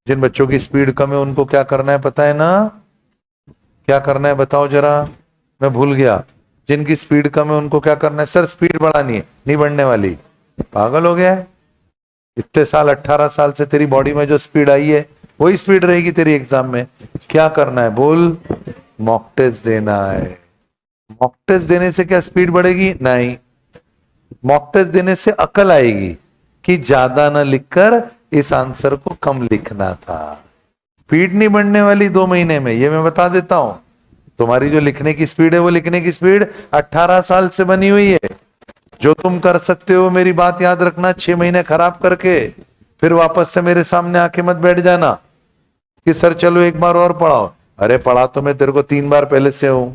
जिन बच्चों की स्पीड कम है उनको क्या करना है पता है ना? क्या करना है बताओ जरा, मैं भूल गया। जिनकी स्पीड कम है उनको क्या करना है? सर स्पीड बढ़ानी है, नहीं बढ़ने वाली। पागल हो गया है? इतने साल 18 साल से तेरी बॉडी में जो स्पीड आई है वही स्पीड रहेगी तेरी एग्जाम में। क्या करना है बोल? मॉक टेस्ट देना है। मॉक टेस्ट देने से क्या स्पीड बढ़ेगी? नहीं, मॉक टेस्ट देने से अकल आएगी कि ज्यादा ना लिखकर इस आंसर को कम लिखना था। स्पीड नहीं बढ़ने वाली 2 महीने में, ये मैं बता देता हूं। तुम्हारी जो लिखने की स्पीड है वो लिखने की स्पीड 18 साल से बनी हुई है। जो तुम कर सकते हो, मेरी बात याद रखना, 6 महीने खराब करके फिर वापस से मेरे सामने आके मत बैठ जाना कि सर चलो एक बार और पढ़ाओ। अरे पढ़ा तो मैं तेरे को 3 बार पहले से हूं,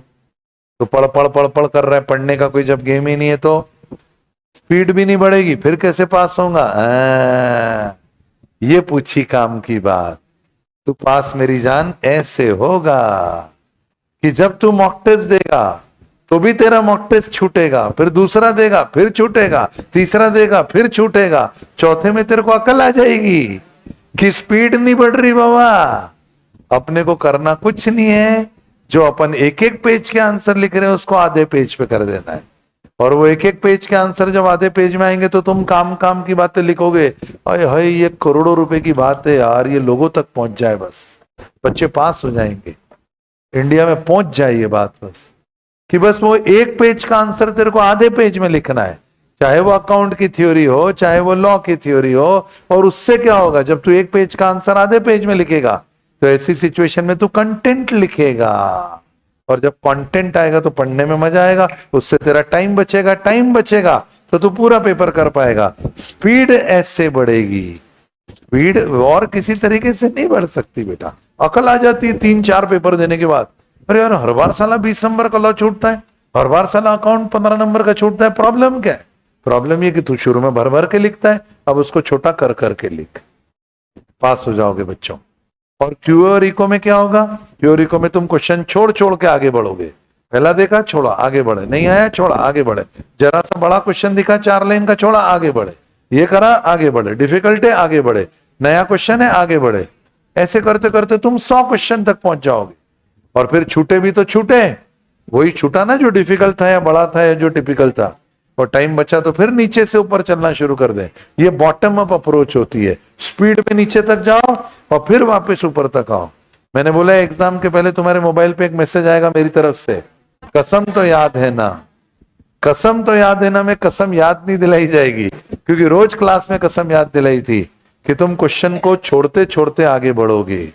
तो पढ़ पढ़ पढ़ पढ़ कर रहा है। पढ़ने का कोई जब गेम ही नहीं है तो स्पीड भी नहीं बढ़ेगी, फिर कैसे पास होगा? ये पूछी काम की बात। तू पास मेरी जान ऐसे होगा कि जब तू मॉक टेस्ट देगा तो भी तेरा मॉक टेस्ट छूटेगा, फिर दूसरा देगा फिर छूटेगा, तीसरा देगा फिर छूटेगा, चौथे में तेरे को अकल आ जाएगी कि स्पीड नहीं बढ़ रही बाबा। अपने को करना कुछ नहीं है, जो अपन एक एक पेज के आंसर लिख रहे हैं उसको आधे पेज पे कर देना है। और वो एक एक पेज के आंसर जब आधे पेज में आएंगे तो तुम काम काम की बातें लिखोगे। अरे हाय ये करोड़ों रुपए की बात है यार, ये लोगों तक पहुंच जाए बस, बच्चे पास हो जाएंगे, इंडिया में पहुंच जाए ये बात बस, कि बस वो एक पेज का आंसर तेरे को आधे पेज में लिखना है, चाहे वो अकाउंट की थ्योरी हो चाहे वो लॉ की थ्योरी हो। और उससे क्या होगा, जब तू एक पेज का आंसर आधे पेज में लिखेगा तो ऐसी सिचुएशन में तू कंटेंट लिखेगा, और जब कंटेंट आएगा तो पढ़ने में मजा आएगा, उससे तेरा टाइम बचेगा, टाइम बचेगा तो तू पूरा पेपर कर पाएगा। स्पीड ऐसे बढ़ेगी, स्पीड और किसी तरीके से नहीं बढ़ सकती बेटा। अकल आ जाती है 3-4 पेपर देने के बाद। अरे यार हर बार साला 20 नंबर का लॉ छूटता है, हर बार साला अकाउंट 15 नंबर का छूटता है, प्रॉब्लम क्या है? प्रॉब्लम ये कि तू शुरू में भर भर के लिखता है, अब उसको छोटा कर करके लिख, पास हो जाओगे बच्चों। और क्यू और इको में क्या होगा? क्यू और इको में तुम क्वेश्चन छोड़ छोड़ के आगे बढ़ोगे। पहला देखा छोड़ा आगे बढ़े, नहीं आया छोड़ा आगे बढ़े, जरा सा बड़ा क्वेश्चन दिखा 4 लाइन का छोड़ा आगे बढ़े, ये करा आगे बढ़े, डिफिकल्ट है आगे बढ़े, नया क्वेश्चन है आगे बढ़े। ऐसे करते करते तुम 100 क्वेश्चन तक पहुंच जाओगे। और फिर छूटे भी तो छूटे, वही छूटा ना जो डिफिकल्ट था या बड़ा था या जो टिपिकल था, और टाइम बचा तो फिर नीचे से ऊपर चलना शुरू कर दे। ये बॉटम अप अप्रोच होती है, स्पीड में नीचे तक जाओ और फिर वापस ऊपर तक आओ। मैंने बोला एग्जाम के पहले तुम्हारे मोबाइल पे एक मैसेज आएगा मेरी तरफ से, कसम तो याद है ना, कसम तो याद है ना। मैं कसम याद नहीं दिलाई जाएगी, क्योंकि रोज क्लास में कसम याद दिलाई थी कि तुम क्वेश्चन को छोड़ते छोड़ते आगे बढ़ोगे,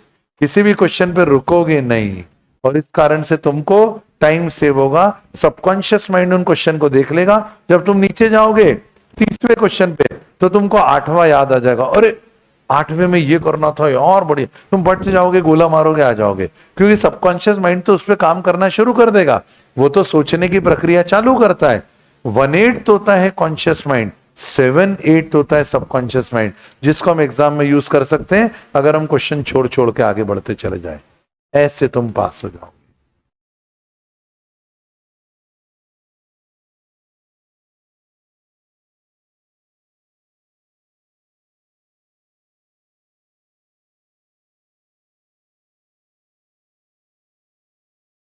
किसी भी क्वेश्चन पे रुकोगे नहीं, और इस कारण से तुमको टाइम सेव होगा। सबकॉन्शियस माइंड उन क्वेश्चन को देख लेगा। जब तुम नीचे जाओगे 30वें क्वेश्चन पे तो तुमको 8वां याद आ जाएगा, अरे 8वें में ये करना था और बढ़िया, तुम बट जाओगे, गोला मारोगे, आ जाओगे, क्योंकि सबकॉन्शियस माइंड तो उस पर काम करना शुरू कर देगा। वो तो सोचने की प्रक्रिया चालू करता है। 1/8 होता है कॉन्शियस माइंड, 7/8 होता है सबकॉन्शियस माइंड, जिसको हम एग्जाम में यूज कर सकते हैं अगर हम क्वेश्चन छोड़ छोड़ के आगे बढ़ते चले जाए। ऐसे तुम पास हो जाओ।